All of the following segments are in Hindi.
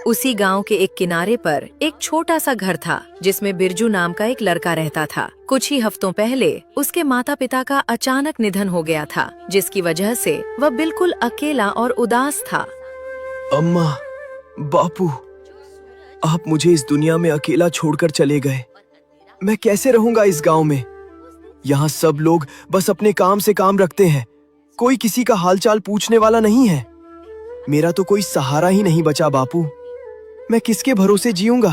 उसी गांव के एक किनारे पर एक छोटा सा घर था जिसमें बिरजू नाम का एक लड़का रहता था। कुछ ही हफ्तों पहले उसके माता पिता का अचानक निधन हो गया था, जिसकी वजह से वह बिल्कुल अकेला और उदास था। अम्मा, बापू, आप मुझे इस दुनिया में अकेला छोड़कर चले गए। मैं कैसे रहूंगा इस गांव में? यहाँ सब लोग बस अपने काम से काम रखते हैं, कोई किसी का हालचाल पूछने वाला नहीं है। मेरा तो कोई सहारा ही नहीं बचा बापू। मैं किसके भरोसे जीऊंगा?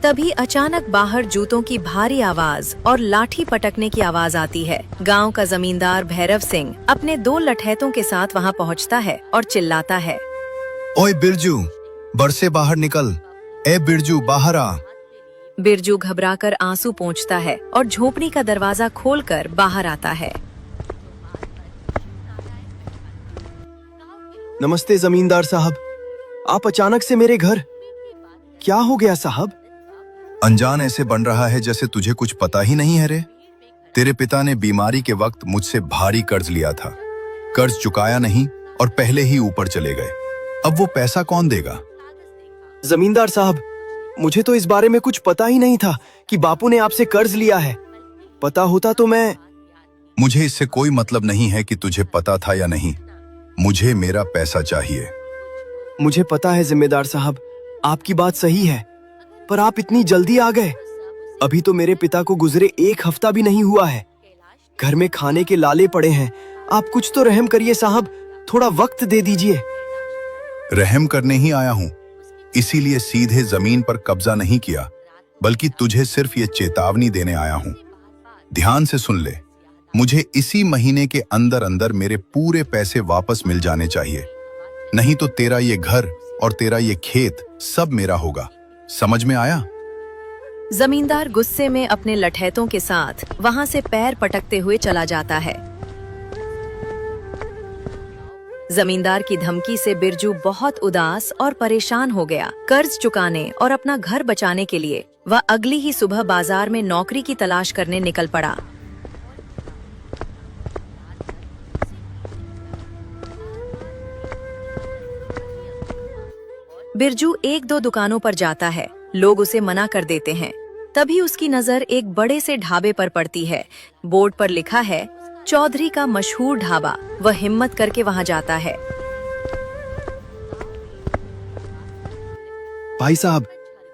तभी अचानक बाहर जूतों की भारी आवाज और लाठी पटकने की आवाज आती है। गांव का जमींदार भैरव सिंह अपने 2 लठैतों के साथ वहां पहुंचता है और चिल्लाता है, ओए बिरजू, बर से बाहर निकल। ए बिरजू, बाहर आ। बिरजू घबराकर आंसू पोंछता है और झोपड़ी का दरवाजा खोलकर बाहर आता है। नमस्ते जमींदार साहब, आप अचानक से मेरे घर, क्या हो गया साहब? अनजान ऐसे बन रहा है जैसे तुझे कुछ पता ही नहीं है रे। तेरे पिता ने बीमारी के वक्त मुझसे भारी कर्ज लिया था, कर्ज चुकाया नहीं और पहले ही ऊपर चले गए। अब वो पैसा कौन देगा? जमींदार साहब, मुझे तो इस बारे में कुछ पता ही नहीं था कि बापू ने आपसे कर्ज लिया है। पता होता तो मैं... मुझे इससे कोई मतलब नहीं है कि तुझे पता था या नहीं। मुझे मेरा पैसा चाहिए। मुझे पता है जिम्मेदार साहब, आपकी बात सही है, पर आप इतनी जल्दी आ गए। अभी तो मेरे पिता को गुजरे 1 हफ्ता भी नहीं हुआ है। घर में खाने के लाले पड़े हैं। आप कुछ तो रहम करिए साहब, थोड़ा वक्त दे दीजिए। रहम करने ही आया हूं, इसीलिए सीधे जमीन पर कब्जा नहीं किया, बल्कि तुझे सिर्फ ये चेतावनी देने आया हूं। ध्यान से सुन ले, मुझे इसी महीने के अंदर अंदर मेरे पूरे पैसे वापस मिल जाने चाहिए, नहीं तो तेरा ये घर और तेरा ये खेत सब मेरा होगा। समझ में आया? जमींदार गुस्से में अपने लठैतों के साथ वहां से पैर पटकते हुए चला जाता है। जमींदार की धमकी से बिरजू बहुत उदास और परेशान हो गया। कर्ज चुकाने और अपना घर बचाने के लिए वह अगली ही सुबह बाजार में नौकरी की तलाश करने निकल पड़ा। बिरजू 1-2 दुकानों पर जाता है, लोग उसे मना कर देते हैं। तभी उसकी नजर एक बड़े से ढाबे पर पड़ती है। बोर्ड पर लिखा है चौधरी का मशहूर ढाबा। वह हिम्मत करके वहां जाता है। भाई साहब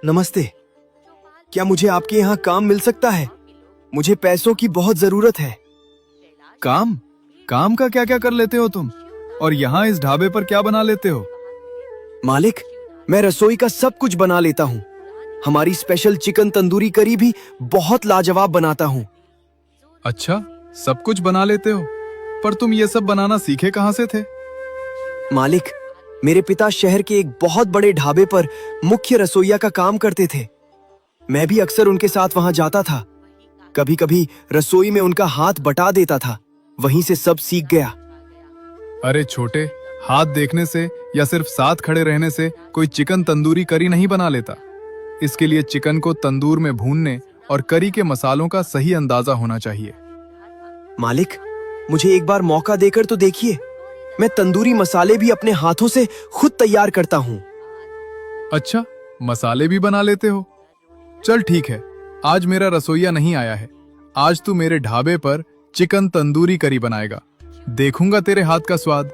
नमस्ते, क्या मुझे आपके यहाँ काम मिल सकता है? मुझे पैसों की बहुत जरूरत है। काम? काम का क्या क्या कर लेते हो तुम? और यहाँ इस ढाबे पर क्या बना लेते हो? मालिक, मैं रसोई का सब कुछ बना लेता हूँ। हमारी स्पेशल चिकन तंदूरी करी भी बहुत लाजवाब बनाता हूँ। अच्छा, सब कुछ बना लेते हो? पर तुम ये सब बनाना सीखे कहाँ से थे? मालिक, मेरे पिता शहर के एक बहुत बड़े ढाबे पर मुख्य रसोइया का काम करते थे। मैं भी अक्सर उनके साथ वहां जाता था। कभी कभी रसोई में उनका हाथ बटा देता था। वहीं से सब सीख गया। अरे छोटे, हाथ देखने से या सिर्फ साथ खड़े रहने से कोई चिकन तंदूरी करी नहीं बना लेता। इसके लिए चिकन को तंदूर में भूनने और करी के मसालों का सही अंदाजा होना चाहिए। मालिक, मुझे एक बार मौका देकर तो देखिए। मैं तंदूरी मसाले भी अपने हाथों से खुद तैयार करता हूँ। अच्छा, मसाले भी बना लेते हो? चल ठीक है, आज मेरा रसोइया नहीं आया है। आज तू मेरे ढाबे पर चिकन तंदूरी करी बनाएगा। देखूंगा तेरे हाथ का स्वाद।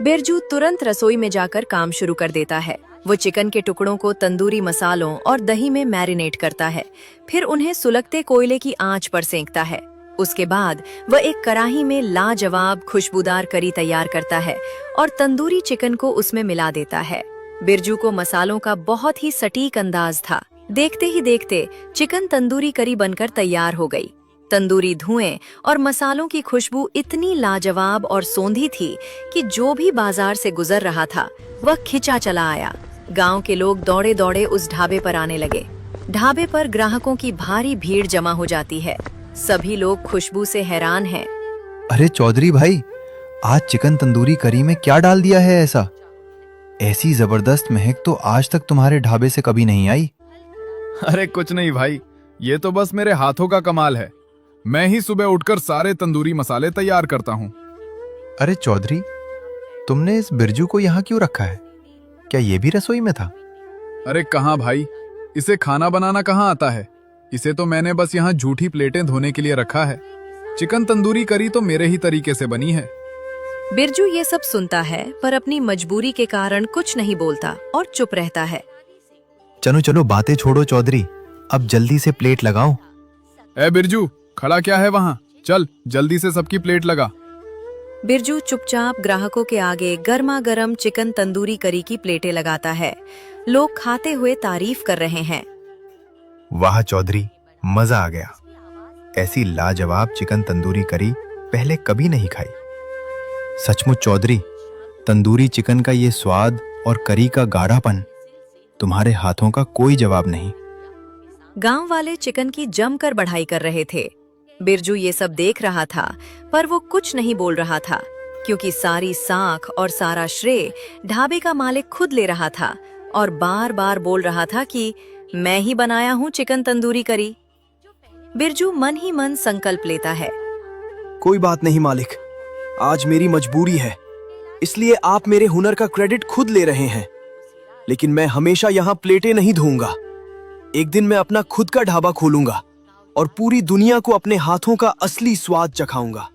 बिरजू तुरंत रसोई में जाकर काम शुरू कर देता है। वो चिकन के टुकड़ों को तंदूरी मसालों और दही में मैरिनेट करता है, फिर उन्हें सुलगते कोयले की आंच पर सेंकता है। उसके बाद वह एक कढ़ाई में लाजवाब खुशबूदार करी तैयार करता है और तंदूरी चिकन को उसमें मिला देता है। बिरजू को मसालों का बहुत ही सटीक अंदाज था। देखते ही देखते चिकन तंदूरी करी बनकर तैयार हो गई। तंदूरी धुएं और मसालों की खुशबू इतनी लाजवाब और सोंधी थी कि जो भी बाजार से गुजर रहा था वह खिंचा चला आया। गांव के लोग दौड़े दौड़े उस ढाबे पर आने लगे। ढाबे पर ग्राहकों की भारी भीड़ जमा हो जाती है। सभी लोग खुशबू से हैरान हैं। अरे चौधरी भाई, आज चिकन तंदूरी करी में क्या डाल दिया है ऐसा? ऐसी जबरदस्त महक तो आज तक तुम्हारे ढाबे से कभी नहीं आई। अरे कुछ नहीं भाई, ये तो बस मेरे हाथों का कमाल है। मैं ही सुबह उठकर सारे तंदूरी मसाले तैयार करता हूँ। अरे चौधरी, तुमने इस बिरजू को यहाँ क्यों रखा है? क्या ये भी रसोई में था? अरे कहाँ भाई, इसे खाना बनाना कहाँ आता है। इसे तो मैंने बस यहाँ झूठी प्लेटें धोने के लिए रखा है। चिकन तंदूरी करी तो मेरे ही तरीके से बनी है। बिरजू ये सब सुनता है पर अपनी मजबूरी के कारण कुछ नहीं बोलता और चुप रहता है। चलो चलो बातें छोड़ो चौधरी, अब जल्दी से प्लेट लगाओ। ए बिरजू, खड़ा क्या है वहाँ, चल जल्दी से सबकी प्लेट लगा। बिरजू चुपचाप ग्राहकों के आगे गर्मा गर्म चिकन तंदूरी करी की प्लेटें लगाता है। लोग खाते हुए तारीफ कर रहे हैं। वाह चौधरी, मजा आ गया। ऐसी लाजवाब चिकन तंदूरी करी पहले कभी नहीं खाई। सचमुच चौधरी, तंदूरी चिकन का ये स्वाद और करी का गाढ़ापन, तुम्हारे हाथों का कोई जवाब नहीं। गांव वाले चिकन की जमकर बढ़ाई कर रहे थे। बिरजू ये सब देख रहा था पर वो कुछ नहीं बोल रहा था, क्योंकि सारी साख और सारा श्रेय ढाबे का मालिक खुद ले रहा था और बार बार बोल रहा था कि मैं ही बनाया हूँ चिकन तंदूरी करी। बिरजू मन ही मन संकल्प लेता है। कोई बात नहीं मालिक, आज मेरी मजबूरी है, इसलिए आप मेरे हुनर का क्रेडिट खुद ले रहे हैं। लेकिन मैं हमेशा यहाँ प्लेटें नहीं धोऊंगा। एक दिन मैं अपना खुद का ढाबा खोलूंगा और पूरी दुनिया को अपने हाथों का असली स्वाद चखाऊंगा।